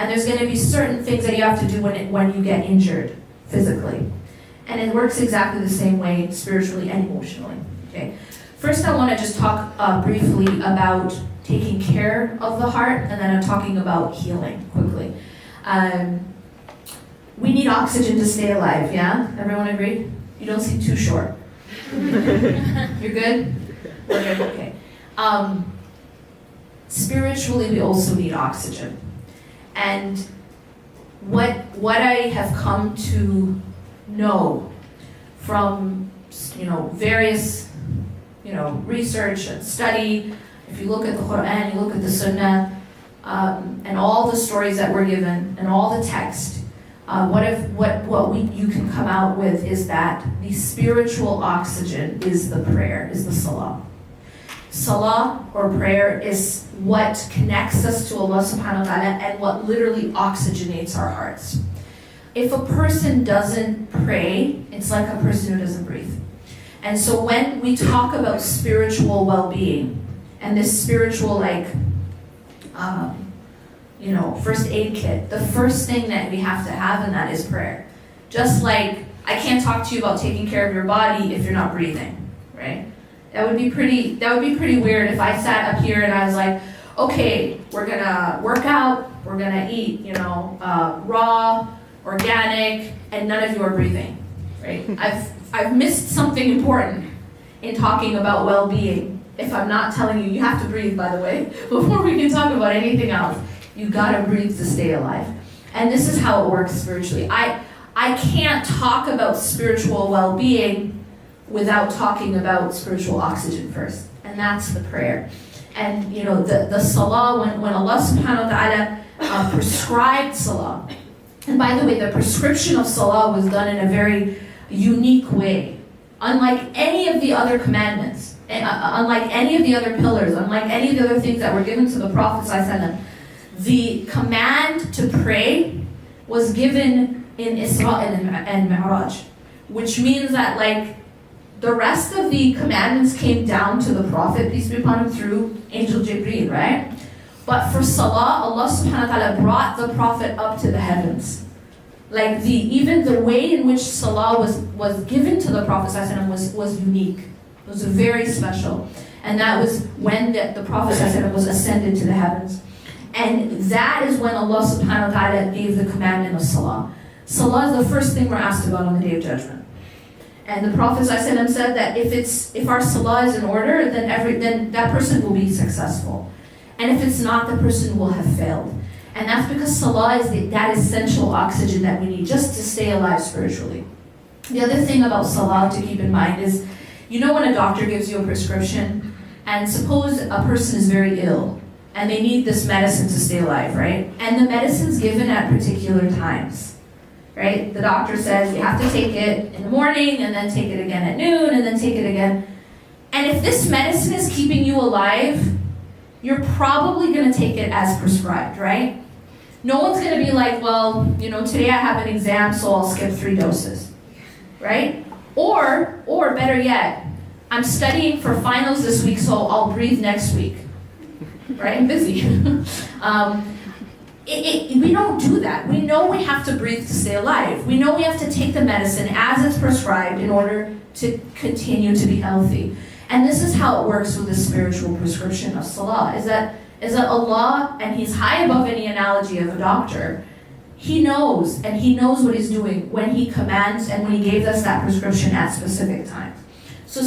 And there's going to be certain things that you have to do when you get injured physically. And it works exactly the same way spiritually and emotionally. Okay. First, I want to just talk briefly about taking care of the heart, and then I'm talking about healing quickly. We need oxygen to stay alive, yeah? Everyone agree? You don't seem too short. You're good? We're good, okay. Spiritually, we also need oxygen. And what I have come to know from, various, research and study, if you look at the Quran, you look at the Sunnah, and all the stories that were given, and all the text, you can come out with is that the spiritual oxygen is the prayer, is the salah. Salah or prayer is what connects us to Allah subhanahu wa ta'ala and what literally oxygenates our hearts. If a person doesn't pray, it's like a person who doesn't breathe. And so when we talk about spiritual well-being and this spiritual first aid kit, the first thing that we have to have in that is prayer. Just like I can't talk to you about taking care of your body if you're not breathing, right? That would be pretty weird if I sat up here and I was like, okay, we're gonna work out, we're gonna eat, raw, organic, and none of you are breathing, right? I've missed something important in talking about well-being. If I'm not telling you have to breathe, by the way, before we can talk about anything else. You gotta breathe to stay alive. And this is how it works spiritually. I can't talk about spiritual well-being without talking about spiritual oxygen first. And that's the prayer. And the salah, when Allah subhanahu wa ta'ala prescribed salah, and by the way, the prescription of salah was done in a very unique way. Unlike any of the other commandments, unlike any of the other pillars, unlike any of the other things that were given to the Prophet ﷺ, the command to pray was given in Isra and Mi'raj, which means that the rest of the commandments came down to the Prophet, peace be upon him, through Angel Jibreel, right? But for Salah, Allah subhanahu wa ta'ala brought the Prophet up to the heavens. Even the way in which Salah was given to the Prophet was unique. It was very special. And that was when the Prophet was ascended to the heavens. And that is when Allah subhanahu wa ta'ala gave the commandment of Salah. Salah is the first thing we're asked about on the Day of Judgment. And the Prophet ﷺ said that if our Salah is in order, then that person will be successful. And if it's not, the person will have failed. And that's because Salah is that essential oxygen that we need just to stay alive spiritually. The other thing about Salah to keep in mind is, when a doctor gives you a prescription, and suppose a person is very ill, and they need this medicine to stay alive, right? And the medicine's given at particular times, right? The doctor says you have to take it in the morning, and then take it again at noon, and then take it again. And if this medicine is keeping you alive, you're probably going to take it as prescribed, right? No one's going to be like, well, today I have an exam, so I'll skip 3 doses, right? Or better yet, I'm studying for finals this week, so I'll breathe next week. Right? I'm busy. We don't do that. We know we have to breathe to stay alive. We know we have to take the medicine as it's prescribed in order to continue to be healthy. And this is how it works with the spiritual prescription of Salah, is that Allah, and He's high above any analogy of a doctor, He knows what He's doing when He commands and when He gave us that prescription at specific times. So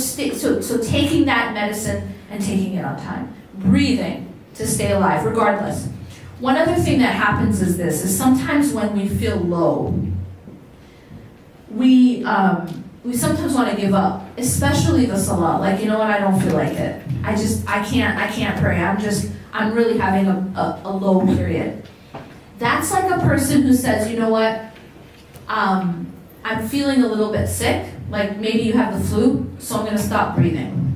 taking that medicine and taking it on time. Breathing to stay alive, regardless. One other thing that happens is sometimes when we feel low, we sometimes want to give up, especially the Salah. I don't feel like it. I can't pray. I'm really having a low period. That's like a person who says, I'm feeling a little bit sick, like maybe you have the flu, so I'm going to stop breathing.